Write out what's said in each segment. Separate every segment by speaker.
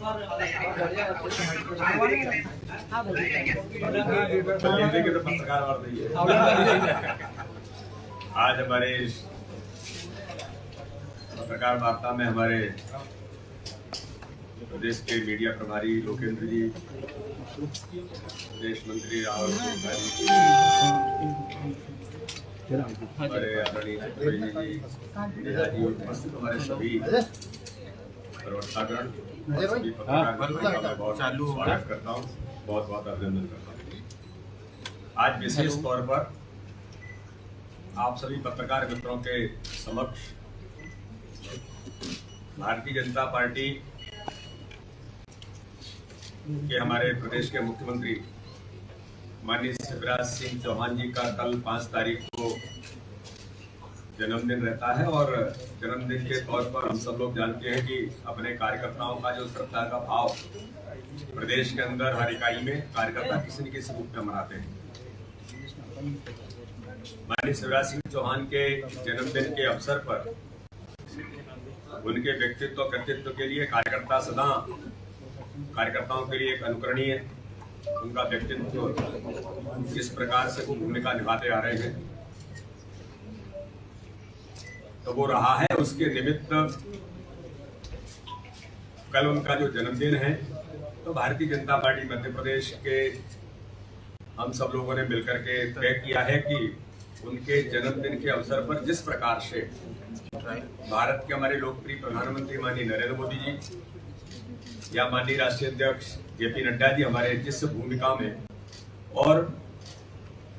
Speaker 1: आज हमारे पत्रकार वार्ता में हमारे प्रदेश के मीडिया प्रभारी लोकेंद्र जी, विदेश मंत्री राहुल गांधी जी, हमारे आदरणीय नेहा जी, उपस्थित हमारे सभी प्रवक्तागण, सभी पत्रकार का मैं बहुत स्वागत करता हूँ, बहुत बहुत अभिनंदन करता हूँ। आज विशेष तौर पर आप सभी पत्रकार मित्रों के समक्ष भारतीय जनता पार्टी के हमारे प्रदेश के मुख्यमंत्री माननीय शिवराज सिंह चौहान जी का कल 5 तारीख को जन्मदिन रहता है और जन्मदिन के तौर पर हम सब लोग जानते हैं कि अपने कार्यकर्ताओं का जो श्रद्धा का भाव प्रदेश के अंदर हर इकाई में कार्यकर्ता किसी न किसी रूप में मनाते हैं। माननीय शिवराज सिंह चौहान के जन्मदिन के अवसर पर उनके व्यक्तित्व कर्तृत्व के लिए कार्यकर्ता सदा कार्यकर्ताओं के लिए एक अनुकरणीय उनका व्यक्तित्व किस प्रकार से वो भूमिका निभाते आ रहे हैं तो वो रहा है। उसके निमित्त कल उनका जो जन्मदिन है तो भारतीय जनता पार्टी मध्य प्रदेश के हम सब लोगों ने मिलकर के तय किया है कि उनके जन्मदिन के अवसर पर जिस प्रकार से भारत के हमारे लोकप्रिय प्रधानमंत्री माननीय नरेंद्र मोदी जी या माननीय राष्ट्रीय अध्यक्ष जेपी नड्डा जी हमारे जिस भूमिका में और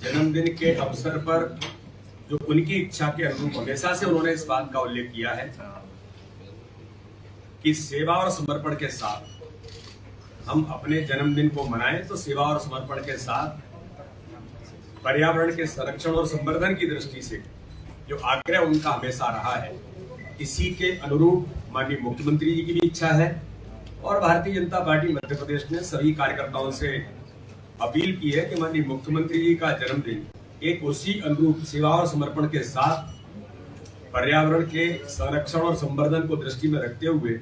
Speaker 1: जन्मदिन के अवसर पर जो उनकी इच्छा के अनुरूप हमेशा से उन्होंने इस बात का उल्लेख किया है कि सेवा और समर्पण के साथ हम अपने जन्मदिन को मनाएं तो सेवा और समर्पण के साथ पर्यावरण के संरक्षण और संवर्धन की दृष्टि से जो आग्रह उनका हमेशा रहा है इसी के अनुरूप माननीय मुख्यमंत्री जी की भी इच्छा है और भारतीय जनता पार्टी मध्य प्रदेश ने सभी कार्यकर्ताओं से अपील की है कि माननीय मुख्यमंत्री जी का जन्मदिन एक उसी अनुरूप सेवा और समर्पण के साथ पर्यावरण के संरक्षण और संवर्धन को दृष्टि में रखते हुए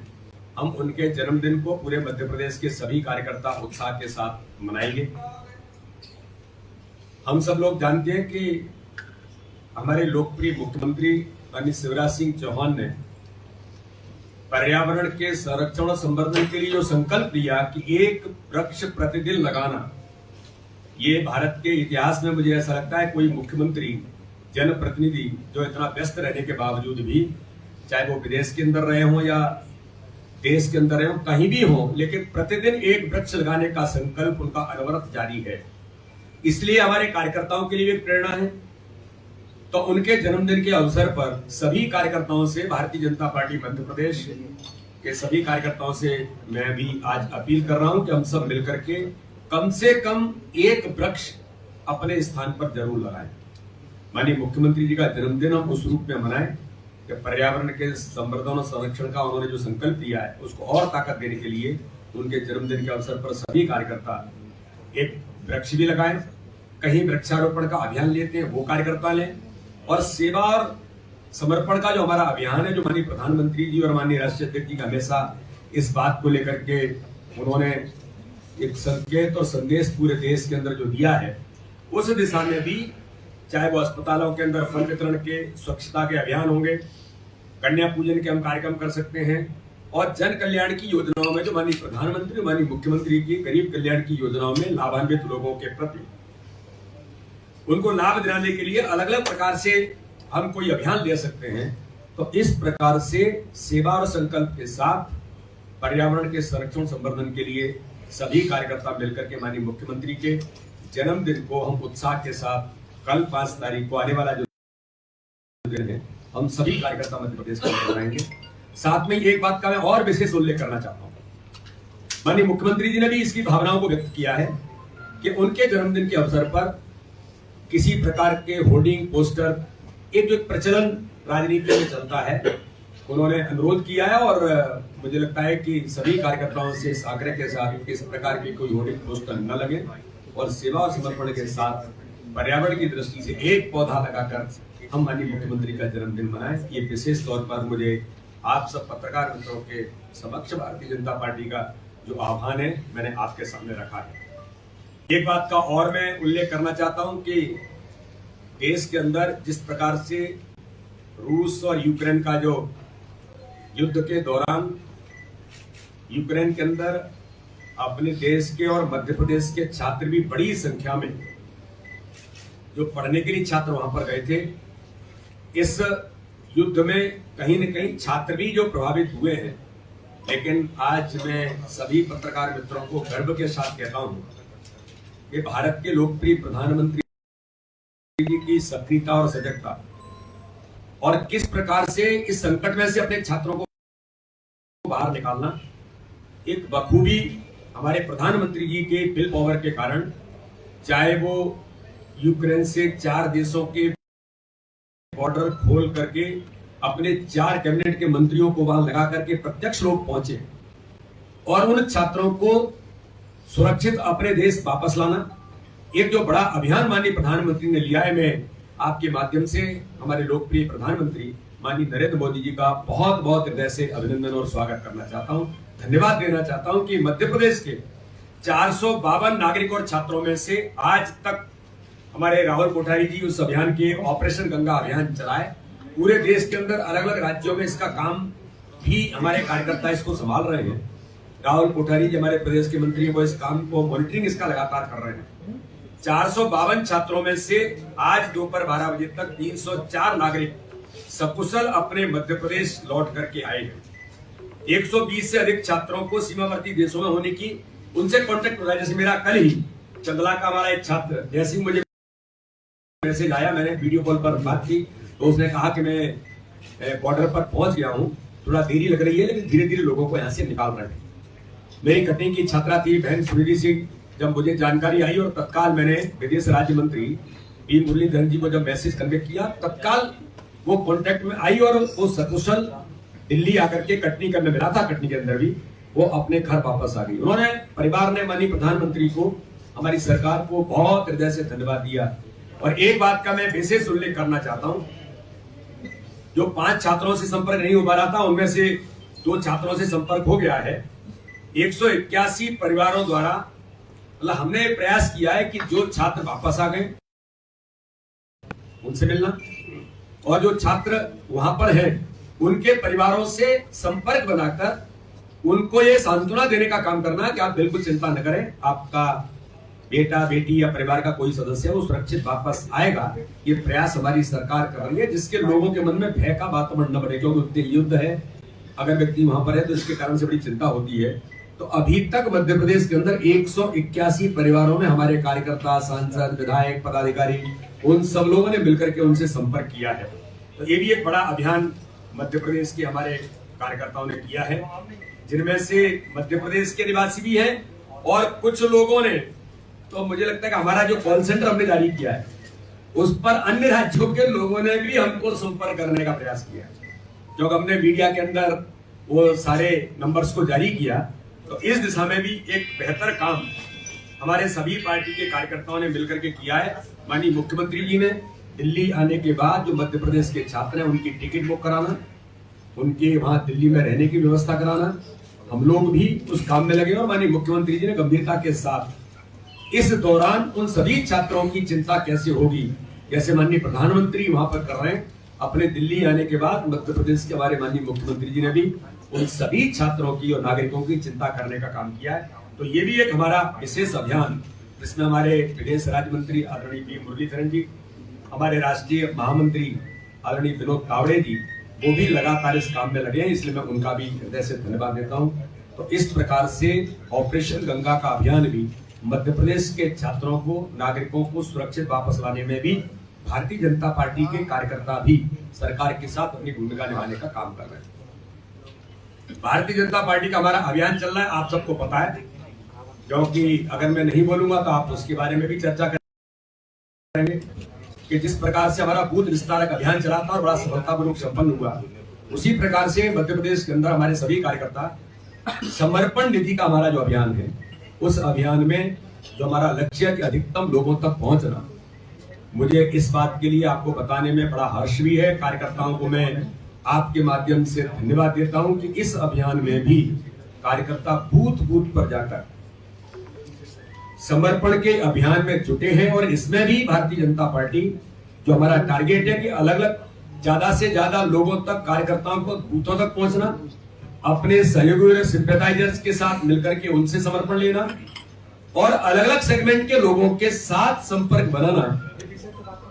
Speaker 1: हम उनके जन्मदिन को पूरे मध्य प्रदेश के सभी कार्यकर्ता उत्साह के साथ मनाएंगे। हम सब लोग जानते हैं कि हमारे लोकप्रिय मुख्यमंत्री माननीय शिवराज सिंह चौहान ने पर्यावरण के संरक्षण और संवर्धन के लिए जो संकल्प लिया कि 1 वृक्ष प्रतिदिन लगाना, ये भारत के इतिहास में मुझे ऐसा लगता है कोई मुख्यमंत्री जनप्रतिनिधि जो इतना व्यस्त रहने के बावजूद भी चाहे वो विदेश के अंदर रहे हों या देश के अंदर रहे हों कहीं भी हो लेकिन प्रतिदिन 1 वृक्ष लगाने का संकल्प उनका अनवरत जारी है। इसलिए हमारे कार्यकर्ताओं के लिए एक प्रेरणा है। तो उनके जन्मदिन के अवसर पर सभी कार्यकर्ताओं से भारतीय जनता पार्टी मध्य प्रदेश के सभी कार्यकर्ताओं से मैं भी आज अपील कर रहा हूं कि हम सब मिलकर के कम से कम 1 वृक्ष अपने स्थान पर जरूर लगाएं। माननीय मुख्यमंत्री जी का जन्मदिन हम उस रूप में मनाएं कि पर्यावरण के संवर्धन और संरक्षण का उन्होंने जो संकल्प लिया है उसको और ताकत देने के लिए उनके जन्मदिन के अवसर पर सभी कार्यकर्ता 1 वृक्ष भी लगाएं। कहीं वृक्षारोपण का अभियान लेते हैं वो कार्यकर्ता लें और सेवा और समर्पण का जो हमारा अभियान है जो माननीय प्रधानमंत्री जी और माननीय राष्ट्रीय अध्यक्ष जी का हमेशा इस बात को लेकर के उन्होंने एक संकेत और संदेश पूरे देश के अंदर जो दिया है उस दिशा में भी चाहे वो अस्पतालों के अंदर फल वितरण के स्वच्छता के अभियान होंगे, कन्या पूजन के हम कार्यक्रम कर सकते हैं और जन कल्याण की योजनाओं में जो माननीय प्रधानमंत्री माननीय मुख्यमंत्री की गरीब कल्याण की योजनाओं में लाभान्वित लोगों के प्रति उनको लाभ दिलाने के लिए अलग अलग प्रकार से हम कोई अभियान ले सकते हैं। तो इस प्रकार से सेवा और संकल्प के साथ पर्यावरण के संरक्षण संवर्धन के लिए सभी कार्यकर्ता मिलकर के माननीय मुख्यमंत्री के जन्मदिन को हम उत्साह के साथ कल 5 तारीख को आने वाला जो दिन है हम सभी कार्यकर्ता मध्य प्रदेश को मनाएंगे। साथ में एक बात का मैं और विशेष उल्लेख करना चाहता हूँ, माननीय मुख्यमंत्री जी ने भी इसकी भावनाओं को व्यक्त किया है कि उनके जन्मदिन के अवसर पर किसी प्रकार के होर्डिंग पोस्टर एक जो प्रचलन राजनीति में चलता है उन्होंने अनुरोध किया है और मुझे लगता है कि सभी कार्यकर्ताओं से इस आग्रह के साथ इस प्रकार की कोई होर्डिंग पोस्टर न लगे और सेवा और समर्पण के साथ पर्यावरण की दृष्टि से 1 पौधा लगाकर हम माननीय मुख्यमंत्री का जन्मदिन मनाएं। ये विशेष तौर पर मुझे आप सब पत्रकार मित्रों के समक्ष भारतीय जनता पार्टी का जो आह्वान है मैंने आपके सामने रखा है। एक बात का और मैं उल्लेख करना चाहता हूं कि देश के अंदर जिस प्रकार से रूस और यूक्रेन का जो युद्ध के दौरान यूक्रेन के अंदर अपने देश के और मध्य प्रदेश के छात्र भी बड़ी संख्या में जो पढ़ने के लिए छात्र वहां पर गए थे, इस युद्ध में कहीं न कहीं छात्र भी जो प्रभावित हुए हैं। लेकिन आज मैं सभी पत्रकार मित्रों को गर्व के साथ कहता हूं कि भारत के लोकप्रिय प्रधानमंत्री जी की सक्रियता और सजगता और किस प्रकार से इस संकट में से अपने छात्रों को बाहर निकालना एक बखूबी हमारे प्रधानमंत्री जी के विल पावर के कारण, चाहे वो यूक्रेन से 4 देशों के बॉर्डर खोल करके अपने 4 कैबिनेट के मंत्रियों को वहां लगा करके प्रत्यक्ष लोग पहुंचे और उन छात्रों को सुरक्षित अपने देश वापस लाना, एक जो बड़ा अभियान माननीय प्रधानमंत्री ने लिया है। मैं आपके माध्यम से हमारे लोकप्रिय प्रधानमंत्री माननीय नरेंद्र मोदी जी का बहुत बहुत हृदय से अभिनंदन और स्वागत करना चाहता हूं, धन्यवाद देना चाहता हूं कि मध्य प्रदेश के 452 नागरिक और छात्रों में से आज तक हमारे राहुल कोठारी जी उस अभियान के ऑपरेशन गंगा अभियान चलाए। पूरे देश के अंदर अलग अलग राज्यों में इसका काम भी हमारे कार्यकर्ता इसको संभाल रहे हैं। राहुल कोठारी जी हमारे प्रदेश के मंत्री वो इस काम को मॉनिटरिंग इसका लगातार कर रहे हैं। 452 छात्रों में से आज दोपहर 12 बजे तक 304 नागरिक सकुशल अपने मध्य प्रदेश लौट करके आए हैं। 120 से अधिक छात्रों को सीमावर्ती देशों में होने की उनसे कॉन्टेक्ट हो रहा है। जैसे मेरा कल ही चंदला का हमारा एक छात्र जैसे मुझे मैसेज आया, मैंने वीडियो कॉल पर बात की तो उसने कहा कि मैं बॉर्डर पर पहुंच गया हूं, थोड़ा देरी लग रही है लेकिन धीरे धीरे लोगों को यहां से निकाल रहे हैं। मेरी कटनी की छात्रा थी बहन सुनिधि सिंह, जब मुझे जानकारी आई और तत्काल मैंने विदेश राज्य मंत्री पी मुरलीधरन जी को जब मैसेज कन्वे किया, तत्काल वो कॉन्टेक्ट में आई और वो सकुशल दिल्ली आकर के कटनी का मैं मिला था, कटनी के अंदर भी वो अपने घर वापस आ गई। उन्होंने परिवार ने माननीय प्रधानमंत्री को, हमारी सरकार को बहुत हृदय से धन्यवाद दिया। और एक बात का मैं विशेष उल्लेख करना चाहता हूं, जो 5 छात्रों से संपर्क नहीं हो पा रहा था उनमें से 2 छात्रों से संपर्क हो गया है। 181 परिवारों द्वारा मतलब हमने प्रयास किया है कि जो छात्र वापस आ गए उनसे मिलना और जो छात्र वहां पर हैं उनके परिवारों से संपर्क बनाकर उनको ये सांत्वना देने का काम करना कि आप बिल्कुल चिंता न करें, आपका बेटा बेटी या परिवार का कोई सदस्य वो सुरक्षित वापस आएगा। ये प्रयास हमारी सरकार कर रही है जिसके लोगों के मन में भय का वातावरण न बने, क्योंकि युद्ध है, अगर व्यक्ति वहां पर है तो इसके कारण से बड़ी चिंता होती है। तो अभी तक मध्य प्रदेश के अंदर 181 परिवारों में हमारे कार्यकर्ता, सांसद, विधायक, पदाधिकारी उन सब लोगों ने मिलकर के उनसे संपर्क किया है। तो ये भी एक बड़ा अभियान मध्य प्रदेश के हमारे कार्यकर्ताओं ने किया है, जिनमें से मध्य प्रदेश के निवासी भी हैं और कुछ लोगों ने, तो मुझे लगता है कि हमारा जो कॉल सेंटर हमने जारी किया है उस पर अन्य राज्यों के लोगों ने भी हमको संपर्क करने का प्रयास किया। जब हमने मीडिया के अंदर वो सारे नंबर्स को जारी किया तो इस दिशा में भी एक बेहतर काम हमारे सभी पार्टी के कार्यकर्ताओं ने मिलकर के किया है। माननीय मुख्यमंत्री जी ने दिल्ली आने के बाद जो मध्य प्रदेश के छात्र हैं उनकी टिकट बुक कराना, उनके वहां दिल्ली में रहने की व्यवस्था कराना, हम लोग भी उस काम में लगे और माननीय मुख्यमंत्री जी ने गंभीरता के साथ इस दौरान उन सभी छात्रों की चिंता कैसे होगी, जैसे माननीय प्रधानमंत्री वहां पर कर रहे हैं, अपने दिल्ली आने के बाद मध्य प्रदेश के हमारे माननीय मुख्यमंत्री जी ने भी उन सभी छात्रों की और नागरिकों की चिंता करने का काम किया है। तो ये भी एक हमारा विशेष अभियान, जिसमें हमारे विदेश राज्य मंत्री आदरणीय पी मुरलीधरन जी, हमारे राष्ट्रीय महामंत्री आदरणीय विनोद तावड़े जी, वो भी लगातार इस काम में लगे हैं, इसलिए मैं उनका भी हृदय से धन्यवाद देता हूं। तो इस प्रकार से ऑपरेशन गंगा का अभियान भी मध्य प्रदेश के छात्रों को, नागरिकों को सुरक्षित वापस लाने में भी भारतीय जनता पार्टी के कार्यकर्ता भी सरकार के साथ अपनी भूमिका निभाने का काम कर रहे हैं। भारतीय जनता पार्टी का हमारा अभियान चल रहा है, आप सबको पता है, क्योंकि अगर मैं नहीं बोलूंगा तो आप उसके बारे में भी चर्चा करेंगे कि जिस प्रकार से हमारा बूथ विस्तारक अभियान चला था और बड़ा सफलतापूर्वक संपन्न हुआ, उसी प्रकार से मध्य प्रदेश के अंदर हमारे सभी कार्यकर्ता समर्पण निधि का हमारा जो अभियान है, उस अभियान में जो हमारा लक्ष्य है कि अधिकतम लोगों तक पहुंचना, मुझे इस बात के लिए आपको बताने में बड़ा हर्ष भी है। कार्यकर्ताओं को मैं आपके माध्यम से धन्यवाद देता हूं कि इस अभियान में भी कार्यकर्ता बूथ बूथ पर जाकर समर्पण के अभियान में जुटे हैं। और इसमें भी भारतीय जनता पार्टी, जो हमारा टारगेट है कि अलग अलग ज्यादा से ज्यादा लोगों तक, कार्यकर्ताओं को बूथों तक पहुंचना, अपने सहयोगी सिंपैथाइजर्स के साथ मिलकर के उनसे समर्पण लेना और अलग अलग सेगमेंट के लोगों के साथ संपर्क बनाना,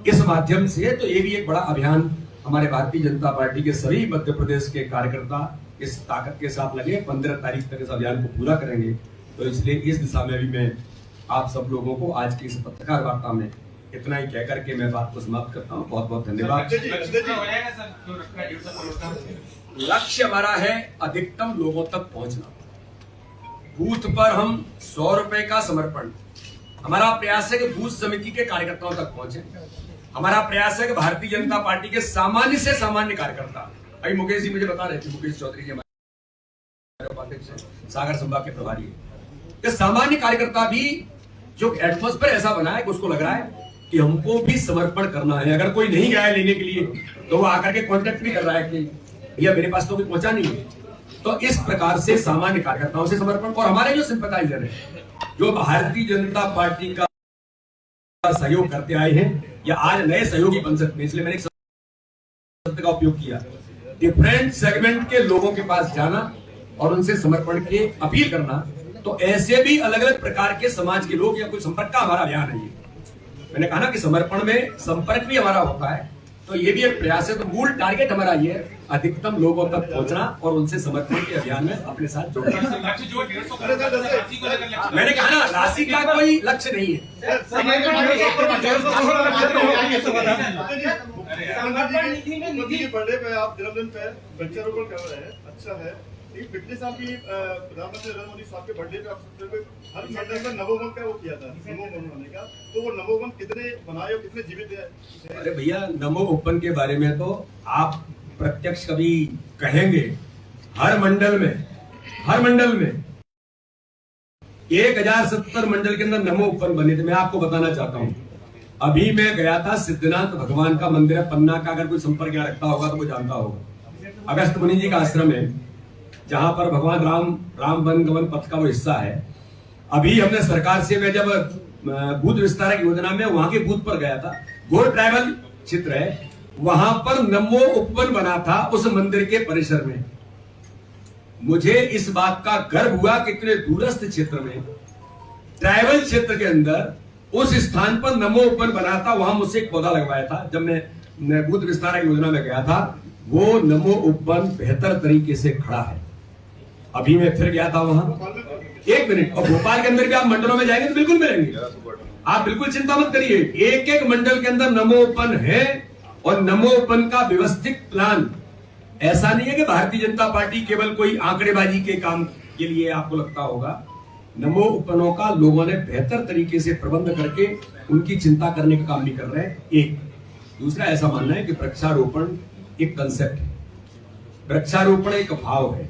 Speaker 1: इस माध्यम से तो ये भी एक बड़ा अभियान हमारे भारतीय जनता पार्टी के सभी मध्य प्रदेश के कार्यकर्ता इस ताकत के साथ लगे। 15 तारीख तक इस अभियान को पूरा करेंगे। तो इसलिए इस दिशा में भी मैं आप सब लोगों को आज की इस पत्रकार वार्ता में इतना ही कहकर के मैं बात को समाप्त करता हूँ। बहुत बहुत धन्यवाद। लक्ष्य हमारा है अधिकतम लोगों तक पहुंचना। बूथ पर हम 100 रुपए का समर्पण, हमारा प्रयास है कि बूथ समिति के कार्यकर्ताओं तक पहुंचे। हमारा प्रयास है कि भारतीय जनता पार्टी के सामान्य से सामान्य कार्यकर्ता, अभी मुकेश जी मुझे बता रहे थे, मुकेश चौधरी जी हमारे उपाध्यक्ष हैं, सागर संभाग के प्रभारी है, सामान्य कार्यकर्ता भी जो एटमॉस्फेयर ऐसा बना है कि उसको लग रहा है कि हमको भी समर्पण करना है। अगर कोई नहीं गया है लेने के लिए तो वो आकर के कॉन्टेक्ट भी कर रहा है कि भैया मेरे पास तो कोई पहुंचा नहीं है। तो इस प्रकार से सामान्य कार्यकर्ताओं से समर्पण, और हमारे जो सिंपैथाइजर है, जो भारतीय जनता पार्टी का सहयोग करते आए हैं या आज नए सहयोगी बन सकते हैं, इसलिए मैंने एक शब्द का उपयोग किया, डिफरेंट सेगमेंट के लोगों के पास जाना और उनसे समर्पण की अपील करना। तो ऐसे भी अलग अलग प्रकार के समाज के लोग या कोई संपर्क का हमारा अभियान है। मैंने कहा ना कि समर्पण में संपर्क भी हमारा होता है, तो ये भी एक प्रयास है। तो मूल टारगेट हमारा ये है अधिकतम लोगों तक पहुंचना और उनसे समर्पण के अभियान में अपने साथ जोड़ना। मैंने कहा ना, राशि का कोई लक्ष्य नहीं है।
Speaker 2: बर्थडे पे आप जन्मदिन पे वृक्षारोपण कर रहे हैं, अच्छा है। पिछले साल भी प्रधानमंत्री नरेंद्र मोदी साहब के बर्थडे पे हर मंडल में नमोवन का वो किया था, नमोवन बनाने का। तो वो नमोवन कितने बनाए और कितने जीवित है?
Speaker 1: अरे भैया, नमो ओपन के बारे में तो आप प्रत्यक्ष कभी कहेंगे, हर मंडल में 1070 मंडल के अंदर नमो ओपन बने थे। मैं आपको बताना चाहता हूँ, अभी मैं गया था, सिद्धनाथ भगवान का मंदिर है पन्ना का, अगर कोई संपर्क यहाँ रखता होगा तो वो जानता होगा। अगस्त मुनि जी का आश्रम है, जहां पर भगवान राम वन गमन पथ का वो हिस्सा है। अभी हमने सरकार से, मैं जब बूथ विस्तारक योजना में वहां के बूथ पर गया था, वो ट्राइबल क्षेत्र है, वहां पर नमो उपवन बना था उस मंदिर के परिसर में। मुझे इस बात का गर्व हुआ कि इतने दूरस्थ क्षेत्र में, ट्राइबल क्षेत्र के अंदर उस स्थान पर नमो उपवन बना था। वहां मुझसे एक पौधा लगवाया था जब मैं बूथ विस्तारक योजना में गया था। वो नमो उपवन बेहतर तरीके से खड़ा है। अभी मैं फिर गया था वहां, 1 मिनट, और भोपाल के अंदर भी आप मंडलों में जाएंगे तो बिल्कुल मिलेंगे। आप बिल्कुल चिंता मत करिए, एक एक मंडल के अंदर नमो ओपन है। और नमो ओपन का व्यवस्थित प्लान ऐसा नहीं है कि भारतीय जनता पार्टी केवल कोई आंकड़ेबाजी के काम के लिए आपको लगता होगा। नमो ओपनों का लोगों ने बेहतर तरीके से प्रबंध करके उनकी चिंता करने का काम भी कर रहे हैं। एक दूसरा ऐसा मानना है कि वृक्षारोपण एक कंसेप्ट है, वृक्षारोपण एक भाव है,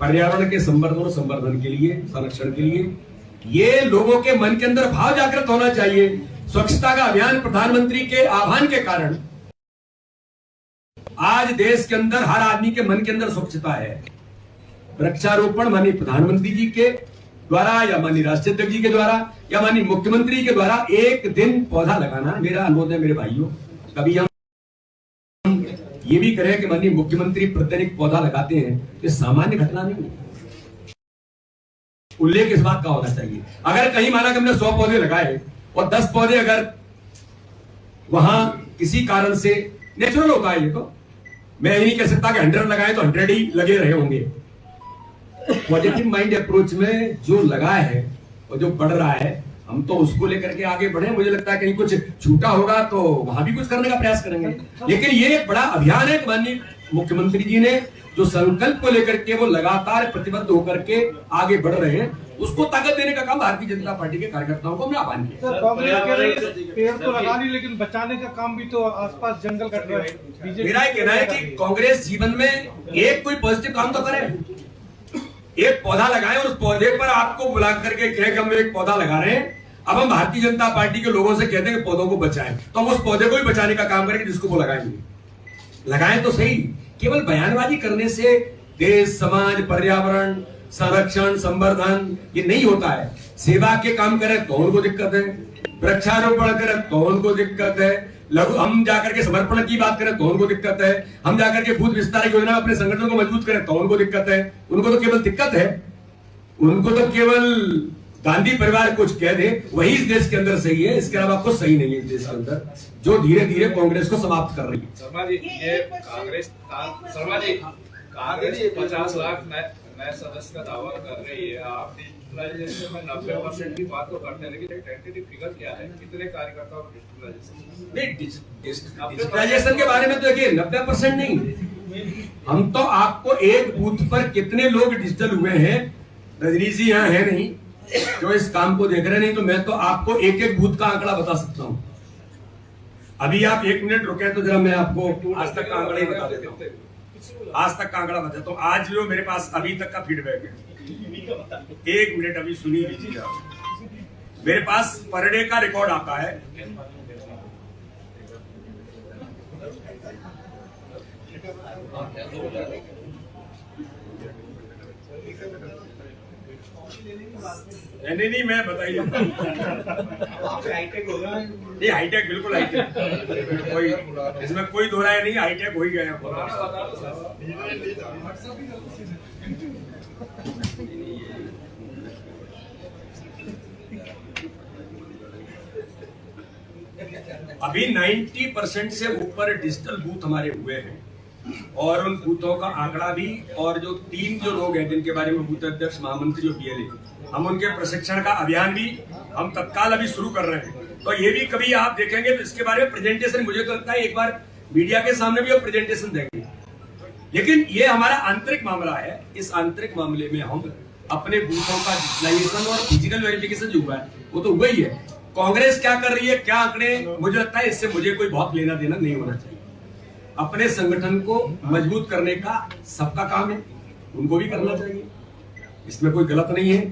Speaker 1: पर्यावरण के संवर्धन और संवर्धन के लिए, संरक्षण के लिए। ये लोगों के मन के अंदर भाव जागृत होना चाहिए। स्वच्छता का अभियान प्रधानमंत्री के आह्वान के कारण आज देश के अंदर हर आदमी के मन के अंदर स्वच्छता है। वृक्षारोपण माननीय प्रधानमंत्री जी के द्वारा या माननीय राष्ट्रीय अध्यक्ष जी के द्वारा या माननीय मुख्यमंत्री के द्वारा एक दिन पौधा लगाना मेरा अनुरोध है। मेरे भाइयों, कभी हम ये भी करें कि माननीय मुख्यमंत्री प्रतिदिन पौधा लगाते हैं, ये सामान्य घटना नहीं है। उल्लेख इस बात का होना चाहिए। अगर कहीं माना कि हमने 100 पौधे लगाए और 10 पौधे अगर वहां किसी कारण से, नेचुरल होता है ये, तो मैं ये नहीं कह सकता कि 100 लगाए तो 100 ही लगे रहे होंगे। पॉजिटिव माइंड अप्रोच में जो लगा है और जो बढ़ रहा है, हम तो उसको लेकर के आगे बढ़े। मुझे लगता है कहीं कुछ छूटा होगा तो वहां भी कुछ करने का प्रयास करेंगे। लेकिन ये एक बड़ा अभियान है। माननीय मुख्यमंत्री जी ने जो संकल्प को लेकर के वो लगातार प्रतिबद्ध होकर के आगे बढ़ रहे हैं, उसको ताकत देने का काम भारतीय जनता पार्टी के कार्यकर्ताओं को हमने आह्वान किया।
Speaker 3: पेड़ तो लगा नहीं, लेकिन बचाने का काम भी तो आसपास जंगल कट रहा है।
Speaker 1: मेरा ये कहना है कि कांग्रेस जीवन में एक कोई पॉजिटिव काम तो करे, एक पौधा लगाए और उस पौधे पर आपको बुला करके कहे कि हम एक पौधा लगा रहे हैं। अब हम भारतीय जनता पार्टी के लोगों से कहते हैं कि पौधों को बचाएं, तो हम उस पौधे को भी बचाने का काम करेंगे जिसको वो लगाएंगे। लगाएं तो सही, केवल बयानबाजी करने से देश, समाज, पर्यावरण संरक्षण, संवर्धन, ये नहीं होता है। सेवा के काम करें तो उनको दिक्कत है, वृक्षारोपण करें तो उनको दिक्कत है, लघु हम जाकर के समर्पण की बात करें तो उनको दिक्कत है, हम जाकर के भूत विस्तार योजना अपने संगठन को मजबूत करें तो उनको दिक्कत है। उनको तो केवल दिक्कत है, उनको तो केवल गांधी परिवार कुछ कह दे वही इस देश के अंदर सही है, इसके अलावा कुछ सही नहीं है इस देश के अंदर, जो धीरे धीरे कांग्रेस को समाप्त कर रही है।
Speaker 4: शर्मा जी, ये कांग्रेस 50 लाख नए सदस्य का दावा कर रही है। आप डिजिटलाइजेशन में 90% की बात तो करते हैं, लेकिन एक टेंटेटिव फिगर क्या है, कितने कार्यकर्ताओं को
Speaker 1: डिजिटलाइजेशन के बारे में तो देखिए 90% नहीं, हम तो आपको एक बूथ पर कितने लोग डिजिटल हुए हैं, रजनी जी यहाँ है नहीं जो इस काम को देख रहे, नहीं तो मैं तो आपको एक एक बूथ का आंकड़ा बता सकता हूँ। अभी आप 1 मिनट रुके तो जरा मैं आपको आज तक का आंकड़ा ही बता देता हूँ, आज तक का आंकड़ा बताता हूँ। आज जो मेरे पास अभी तक का फीडबैक है, 1 मिनट अभी सुनिए लीजिए। मेरे पास पर डे का रिकॉर्ड आता है, नहीं मैं बताइए, नहीं हाईटेक बिल्कुल हाईटेक, इसमें कोई दो राय नहीं, हाईटेक हो ही गया। अभी 90% से ऊपर डिजिटल बूथ हमारे हुए हैं, और उन बूथों का आंकड़ा भी, और जो 3 जो लोग हैं जिनके बारे में बूथ अध्यक्ष, महामंत्री और पीएलए, हम उनके प्रशिक्षण का अभियान भी हम तत्काल अभी शुरू कर रहे हैं। तो ये भी कभी आप देखेंगे तो इसके बारे में प्रेजेंटेशन, मुझे तो लगता है एक बार मीडिया के सामने भी हम प्रेजेंटेशन देंगे। लेकिन ये हमारा आंतरिक मामला है, इस आंतरिक मामले में हम अपने बूथों का डिजिटलाइजेशन और फिजिकल वेरिफिकेशन जो हुआ है वो तो हुआ ही है। कांग्रेस क्या कर रही है, क्या आंकड़े, मुझे लगता है इससे मुझे कोई बहुत लेना देना नहीं होना चाहिए। अपने संगठन को मजबूत करने का सबका काम है, उनको भी करना चाहिए, इसमें कोई गलत नहीं है।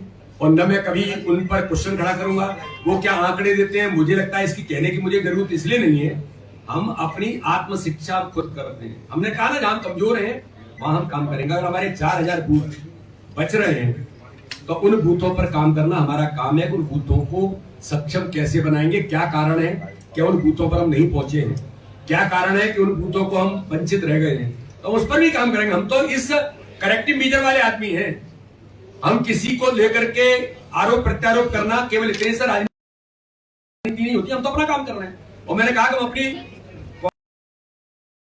Speaker 1: और न मैं कभी उन पर क्वेश्चन खड़ा करूंगा वो क्या आंकड़े देते हैं, मुझे लगता है इसकी कहने की मुझे जरूरत इसलिए नहीं है। हम अपनी आत्म शिक्षा खुद करते हैं, हमने कहा ना जहां कमजोर हैं वहां हम काम करेंगे। अगर हमारे 4000 बूथ बच रहे हैं तो उन बूथों पर काम करना हमारा काम है। उन बूथों को सक्षम कैसे बनाएंगे, क्या कारण है कि उन बूथों पर हम नहीं पहुंचे हैं, क्या कारण है कि उन बूथों को हम वंचित रह गए हैं, तो उस पर भी काम करेंगे। हम तो इस करेक्टिव मीजर वाले आदमी हैं, हम किसी को लेकर के आरोप प्रत्यारोप करना केवल इतने से राजनीति नहीं होती, हम तो अपना काम कर रहे हैं। और मैंने कहा कि हम अपनी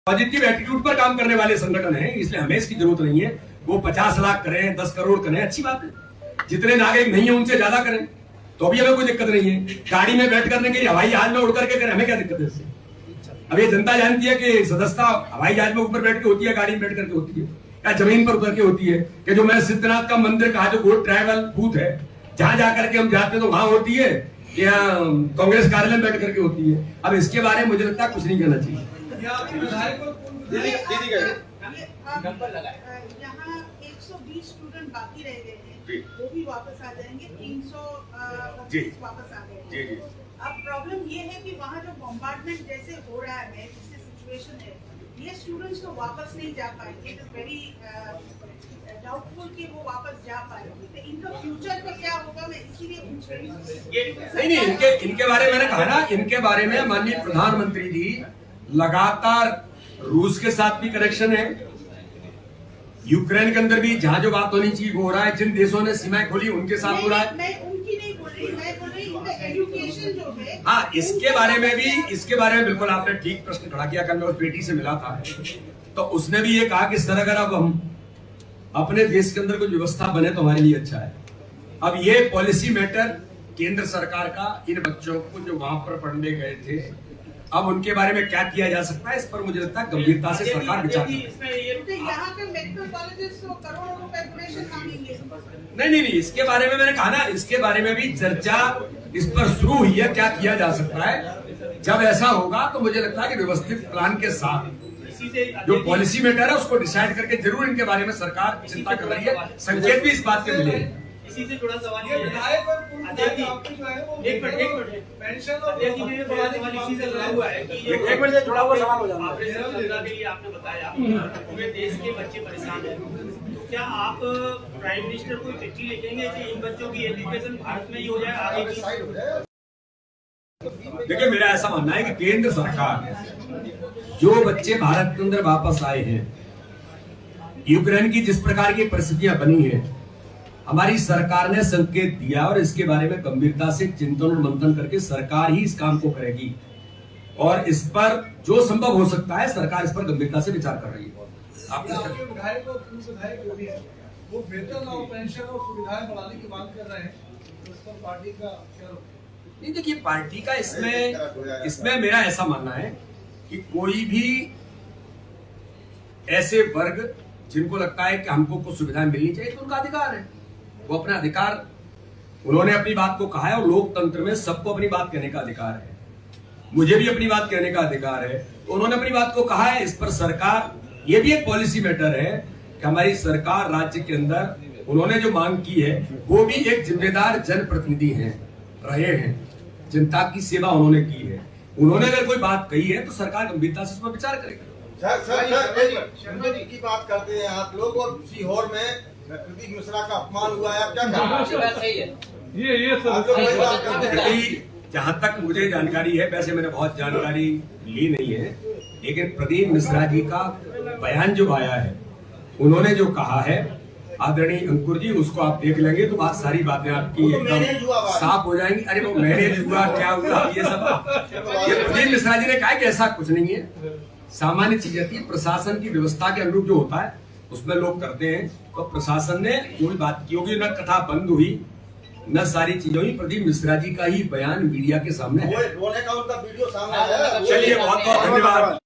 Speaker 1: पॉजिटिव एटीट्यूड पर काम करने वाले संगठन हैं, इसलिए हमें इसकी जरूरत नहीं है वो 50 लाख करें, 10 करोड़ करें, अच्छी बात है। जितने नागरिक नहीं है उनसे ज्यादा करें तो भी हमें कोई दिक्कत नहीं है। गाड़ी में बैठ करने के लिए हवाई जहाज में उड़ करके करें, हमें क्या दिक्कत है इससे। अब ये जनता जानती है कि सदस्यता हवाई जहाज में ऊपर बैठ के होती है, गाड़ी में बैठ करके होती है, या जमीन पर उतर के होती है, कि जो मैं सिद्धनाथ का मंदिर कहा जो गोल्ड ट्राइबल बूथ है जहां जाकर के हम जाते हैं तो वहां होती है, या कांग्रेस कार्यालय में बैठ करके होती है। अब इसके बारे में मुझे लगता है कुछ नहीं कहना चाहिए।
Speaker 5: यहाँ 120 स्टूडेंट बाकी रह गए हैं, वो भी वापस आ जाएंगे, 300 वापस आ गए। अब प्रॉब्लम ये है कि वहाँ जो बॉम्बार्डमेंट जैसे हो रहा है, जैसे सिचुएशन है, ये स्टूडेंट्स तो वापस नहीं जा पाएंगे। इट इज वेरी डाउटफुल कि वो वापस जा पाएंगे। तो इनका फ्यूचर का क्या होगा, मैं इसीलिए पूछ रही हूँ।
Speaker 1: नहीं, इनके बारे में मैंने कहा ना, इनके बारे में माननीय प्रधानमंत्री जी लगातार रूस के साथ भी कनेक्शन है, यूक्रेन के अंदर भी जहां जो बात होनी चाहिए वो हो रहा है, जिन देशों ने सीमाएं खोली उनके साथ हो रहा है।
Speaker 5: मैं उनकी नहीं बोल रही, मैं बोल रही इनका एजुकेशन जो है।
Speaker 1: हाँ, इसके बारे में बिल्कुल आपने ठीक प्रश्न खड़ा किया। कल मैं उस बेटी से मिला था तो उसने भी ये कहा कि सर अगर अब हम अपने देश के अंदर कोई व्यवस्था बने तो हमारे लिए अच्छा है। अब ये पॉलिसी मैटर केंद्र सरकार का, इन बच्चों को जो वहां पर पढ़ने गए थे, अब उनके बारे में क्या किया जा सकता है, इस पर मुझे लगता है गंभीरता से सरकार विचार करे।
Speaker 5: यहाँ पे मेडिकल कॉलेजेस तो करोड़ों रुपए डोनेशन मांगेंगे।
Speaker 1: नहीं, इसके बारे में मैंने कहा ना, इसके बारे में भी चर्चा इस पर शुरू हुई है, क्या किया जा सकता है। जब ऐसा होगा तो मुझे लगता है कि व्यवस्थित प्लान के साथ जो पॉलिसी मैटर है उसको डिसाइड करके जरूर इनके बारे में सरकार चिंता कर रही है। संकेत भी इस बात के मिले हैं।
Speaker 6: इसी से जुड़ा सवाल ये विधायक और पूर्व एक मिनट पेंशन और इसी से जुड़ा हुआ है कि
Speaker 1: एक मिनट से जुड़ा हुआ सवाल हो जाता है।
Speaker 6: ऑपरेशन के लिए आपने बताया पूरे देश के बच्चे परेशान हैं,
Speaker 7: क्या आप प्राइम मिनिस्टर को चिट्ठी लिखेंगे कि इन बच्चों की एजुकेशन भारत में ही हो जाए आगे की?
Speaker 1: देखिए, मेरा ऐसा मानना है कि केंद्र सरकार जो बच्चे भारत के अंदर वापस आए हैं, यूक्रेन की जिस प्रकार की परिस्थितियां बनी हैं, हमारी सरकार ने संकेत दिया और इसके बारे में गंभीरता से चिंतन और मंथन करके सरकार ही इस काम को करेगी और इस पर जो संभव हो सकता है सरकार इस पर गंभीरता से विचार कर रही है।
Speaker 6: आपके विधायक और पूर्व विधायक जो भी है वो वेतन और पेंशन और सुविधाएं बढ़ाने की मांग कर रहे हैं, तो उस पर पार्टी का क्या रुख है?
Speaker 1: नहीं, देखिए, पार्टी का इसमें मेरा ऐसा मानना है कि कोई भी ऐसे वर्ग जिनको लगता है कि हमको कुछ सुविधाएं मिलनी चाहिए तो उनका अधिकार है, वो अपना अधिकार, उन्होंने अपनी बात को कहा है और लोकतंत्र में सबको अपनी बात कहने का अधिकार है, मुझे भी अपनी बात कहने का अधिकार है, तो उन्होंने अपनी बात को कहा है। इस पर सरकार, ये भी एक पॉलिसी मैटर है कि हमारी सरकार राज्य के अंदर उन्होंने जो मांग की है वो भी एक जिम्मेदार जनप्रतिनिधि हैं, रहे हैं, जनता की सेवा उन्होंने की है, उन्होंने अगर कोई बात कही है तो सरकार गंभीरता से इस पर विचार करेगी।
Speaker 8: सर की बात करते हैं आप लोग और सीहोर में प्रदीप मिश्रा का अपमान हुआ है, आप क्या कहेंगे?
Speaker 3: ये
Speaker 1: जहां तक मुझे जानकारी है, वैसे मैंने बहुत जानकारी ली नहीं है, लेकिन प्रदीप मिश्रा जी का बयान जो आया है, उन्होंने जो कहा है, आदरणीय अंकुर जी, उसको आप देख लेंगे तो बहुत सारी बातें आपकी एकदम साफ हो जाएंगी। अरे वो मैनेज हुआ, क्या हुआ, ये सब ये प्रदीप मिश्रा जी ने कहा कि ऐसा कुछ नहीं है, सामान्य चीज होती है, प्रशासन की व्यवस्था के अनुरूप जो होता है उसमें लोग करते हैं। तो प्रशासन ने जो भी बात की होगी, न कथा बंद हुई न सारी चीजें हुई, प्रदीप मिश्रा जी का ही बयान मीडिया के सामने है।
Speaker 8: रोने का उनका वीडियो सामने आया है।
Speaker 1: चलिए, बहुत बहुत धन्यवाद।